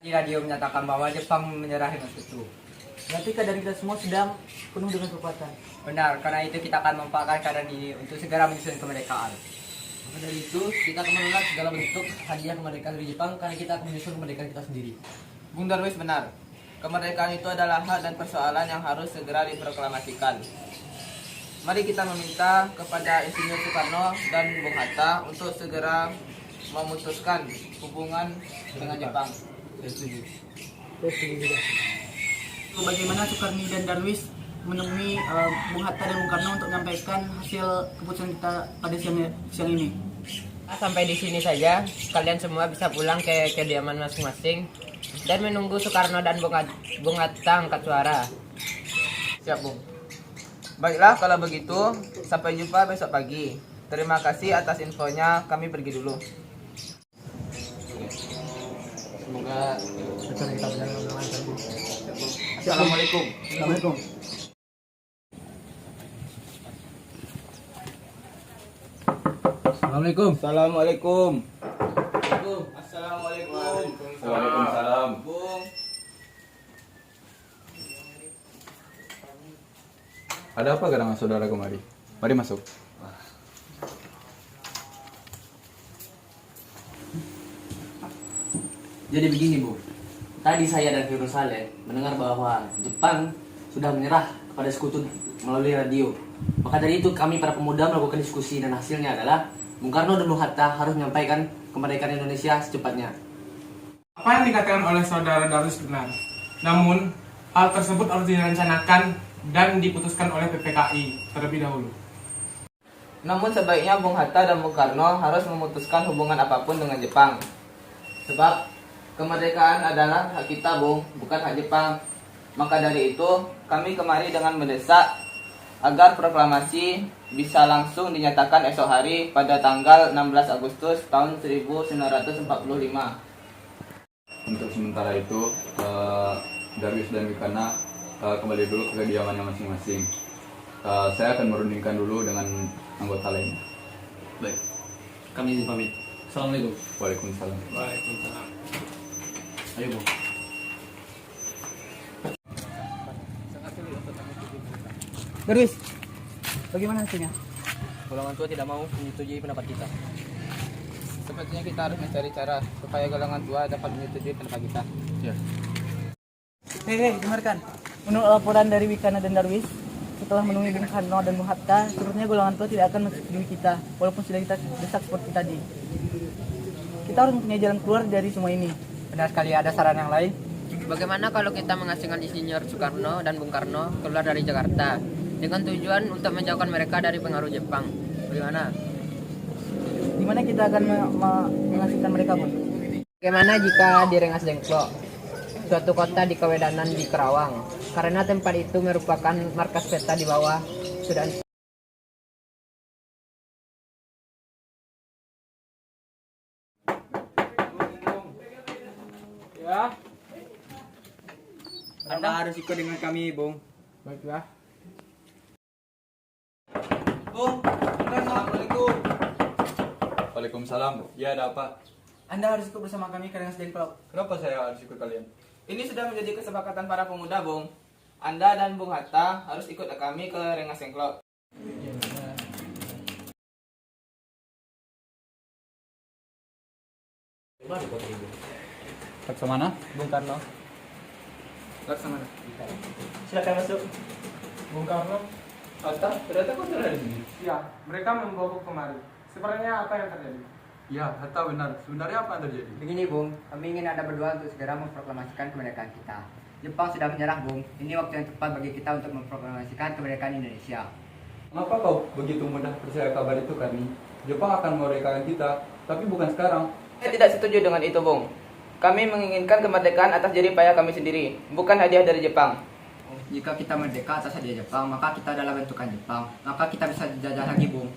Di radio menyatakan bahwa Jepang menyerah dengan sekutu. Berarti keadaan kita semua sedang penuh dengan kekuatan. Benar, karena itu kita akan memanfaatkan keadaan ini untuk segera menyusun kemerdekaan. Maka dari itu, kita akan menolak segala bentuk hadiah kemerdekaan dari Jepang karena kita akan menyusun kemerdekaan kita sendiri. Bung Darwis benar. Kemerdekaan itu adalah hak dan persoalan yang harus segera diproklamasikan. Mari kita meminta kepada Insinyur Soekarno dan Bung Hatta untuk segera memutuskan hubungan dengan Jepang. Bagaimana Soekarni dan Darwis menemui Bung Hatta dan Bung Karno untuk menyampaikan hasil keputusan kita pada siang ini. Sampai di sini saja, kalian semua bisa pulang ke kediaman masing-masing dan menunggu Soekarno dan Bung Hatta angkat suara. Siap, Bung. Baiklah, kalau begitu, sampai jumpa besok pagi. Terima kasih atas infonya, kami pergi dulu. Semoga acara kita berjalan dengan lancar, Bu. Assalamualaikum. Assalamualaikum. Assalamualaikum. Assalamualaikum. Assalamualaikum. Waalaikumsalam. Bung. Ada apa gerangan saudara kemari? Mari masuk. Jadi begini, Bu. Tadi saya dan Firul Saleh mendengar bahwa Jepang sudah menyerah kepada sekutu melalui radio. Maka dari itu kami para pemuda melakukan diskusi dan hasilnya adalah Bung Karno dan Bung Hatta harus menyampaikan kemerdekaan Indonesia secepatnya. Apa yang dikatakan oleh saudara Darwis benar. Namun, hal tersebut harus direncanakan dan diputuskan oleh PPKI terlebih dahulu. Namun sebaiknya Bung Hatta dan Bung Karno harus memutuskan hubungan apapun dengan Jepang. Sebab kemerdekaan adalah hak kita, Bung, bukan hak Jepang. Maka dari itu, kami kemari dengan mendesak agar proklamasi bisa langsung dinyatakan esok hari pada tanggal 16 Agustus tahun 1945. Untuk sementara itu, Darwis dan Wikana kembali dulu ke kediamannya masing-masing. Saya akan merundingkan dulu dengan anggota lainnya. Baik. Kami izin pamit. Assalamualaikum. Waalaikumsalam. Waalaikumsalam. Ayo, Bu. Darwis, bagaimana hasilnya? Golongan tua tidak mau menyetujui pendapat kita. Sepertinya kita harus mencari cara supaya golongan tua dapat menyetujui pendapat kita. Ya. Hei, dengarkan. Menurut laporan dari Wikana dan Darwis, setelah menemui Bung Karno dan Bung Hatta, sepertinya golongan tua tidak akan menyetujui kita, walaupun sudah kita desak seperti tadi. Kita harus mempunyai jalan keluar dari semua ini. Benar sekali, ada saran yang lain? Bagaimana kalau kita mengasingkan Insinyur Soekarno dan Bung Karno keluar dari Jakarta dengan tujuan untuk menjauhkan mereka dari pengaruh Jepang? Bagaimana? Di mana kita akan mengasingkan mereka, Bung? Bagaimana jika di Rengas Dengklok, suatu kota di Kewedanan di Kerawang, karena tempat itu merupakan markas peta di bawah sudah. Ya, Anda harus ikut dengan kami, Bung. baiklah. Bung, Assalamualaikum. Waalaikumsalam. Ya, ada apa? Anda harus ikut bersama kami ke Rengas Dengklok. Kenapa saya harus ikut kalian? Ini sudah menjadi kesepakatan para pemuda, Bung. Anda dan Bung Hatta harus ikut kami ke Rengas Dengklok. Laksamana? Bung Karno. Laksamana. Silakan masuk. Bung Karno. Hatta, ternyata kau ada di sini. Ya, mereka membobok kemari. Sebenarnya apa yang terjadi? Ya, Hatta benar. Sebenarnya apa yang terjadi? Begini, Bung, kami ingin Anda berdua untuk segera memproklamasikan kemerdekaan kita. Jepang sudah menyerah, Bung. Ini waktu yang tepat bagi kita untuk memproklamasikan kemerdekaan Indonesia. Kenapa kau begitu mudah percaya kabar itu, Karni? Jepang akan memerdekakan kita, tapi bukan sekarang. Saya tidak setuju dengan itu, Bung. Kami menginginkan kemerdekaan atas jerih payah kami sendiri, bukan hadiah dari Jepang. Jika kita merdeka atas hadiah Jepang, maka kita adalah bentukan Jepang. Maka kita bisa dijajah lagi, Bung.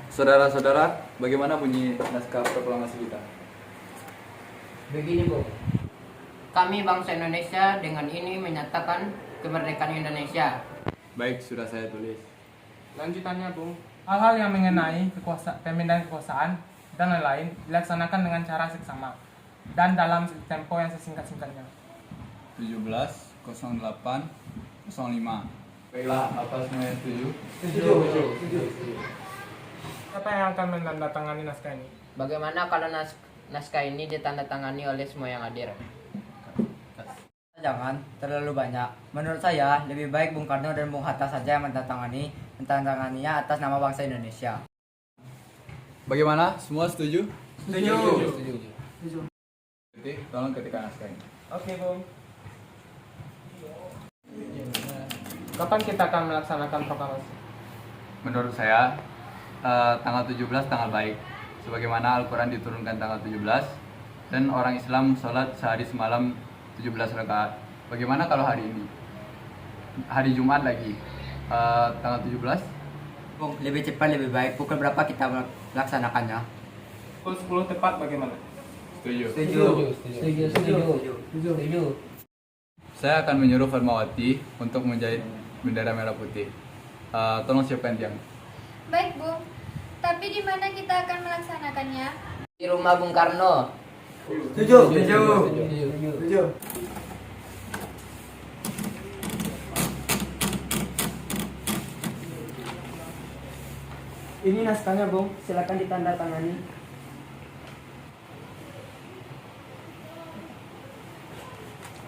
Saudara-saudara, bagaimana bunyi naskah proklamasi kita? Begini, Bung. Kami bangsa Indonesia dengan ini menyatakan kemerdekaan Indonesia. Baik, sudah saya tulis. Lanjutannya, Bung. Hal-hal yang mengenai pemindahan kekuasaan dan lain-lain dilaksanakan dengan cara seksama dan dalam tempo yang sesingkat-singkatnya. 17.08.05. Baiklah, apa semuanya setuju? Siapa yang akan menandatangani naskah ini? Bagaimana kalau naskah ini ditandatangani oleh semua yang hadir? Jangan terlalu banyak. Menurut saya, lebih baik Bung Karno dan Bung Hatta saja yang menandatanganinya atas nama bangsa Indonesia. Bagaimana? Semua setuju? Setuju. Jadi, tolong ketikkan naskah ini. Oke, Bung. Kapan kita akan melaksanakan proklamasi? Menurut saya, tanggal 17 tanggal baik. Sebagaimana Al-Quran diturunkan tanggal 17 dan orang Islam sholat sehari semalam 17 rakaat. Bagaimana kalau hari ini? Hari Jumat lagi, tanggal 17? Bung, lebih cepat lebih baik. Pukul berapa kita melaksanakannya? Pukul 10 tepat bagaimana? Setuju. Setuju. Saya akan menyuruh Fatmawati untuk menjahit bendera merah putih. Tolong siapkan tiang. Baik, Bung. Tapi di mana kita akan melaksanakannya? Di rumah Bung Karno. Setuju. Ini naskahnya, Bung. Silakan ditandatangani.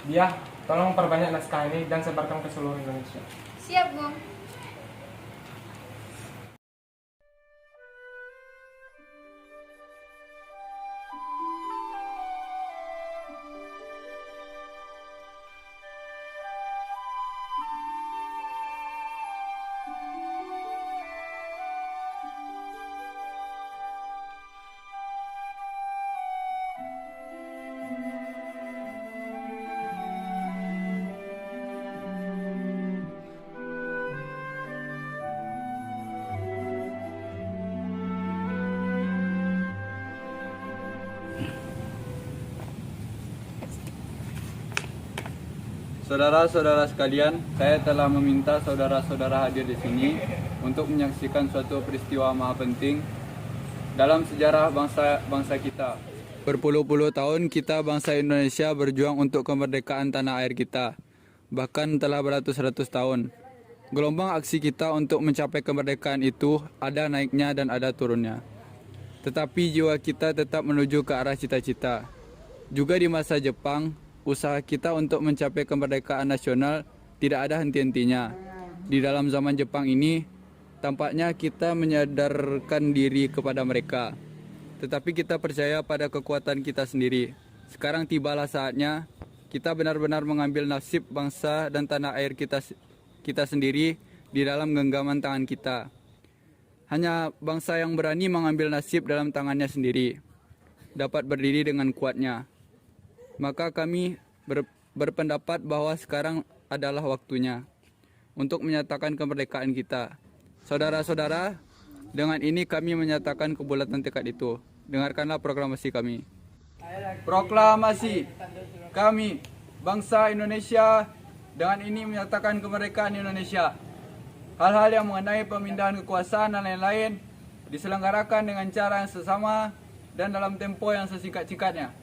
Dia, tolong perbanyak naskah ini dan sebarkan ke seluruh Indonesia. Siap, Bung. Saudara-saudara sekalian, saya telah meminta saudara-saudara hadir di sini untuk menyaksikan suatu peristiwa maha penting dalam sejarah bangsa kita. Berpuluh-puluh tahun kita bangsa Indonesia berjuang untuk kemerdekaan tanah air kita. Bahkan telah beratus-ratus tahun. Gelombang aksi kita untuk mencapai kemerdekaan itu ada naiknya dan ada turunnya. Tetapi jiwa kita tetap menuju ke arah cita-cita. Juga di masa Jepang, usaha kita untuk mencapai kemerdekaan nasional tidak ada henti-hentinya. Di dalam zaman Jepang ini, tampaknya kita menyadarkan diri kepada mereka. Tetapi kita percaya pada kekuatan kita sendiri. Sekarang tibalah saatnya kita benar-benar mengambil nasib bangsa dan tanah air kita sendiri di dalam genggaman tangan kita. Hanya bangsa yang berani mengambil nasib dalam tangannya sendiri dapat berdiri dengan kuatnya. Maka kami berpendapat bahwa sekarang adalah waktunya untuk menyatakan kemerdekaan kita. Saudara-saudara, dengan ini kami menyatakan kebulatan tekad itu. Dengarkanlah proklamasi kami. Proklamasi kami, bangsa Indonesia, dengan ini menyatakan kemerdekaan Indonesia. Hal-hal yang mengenai pemindahan kekuasaan dan lain-lain diselenggarakan dengan cara yang sesama dan dalam tempo yang sesingkat-singkatnya.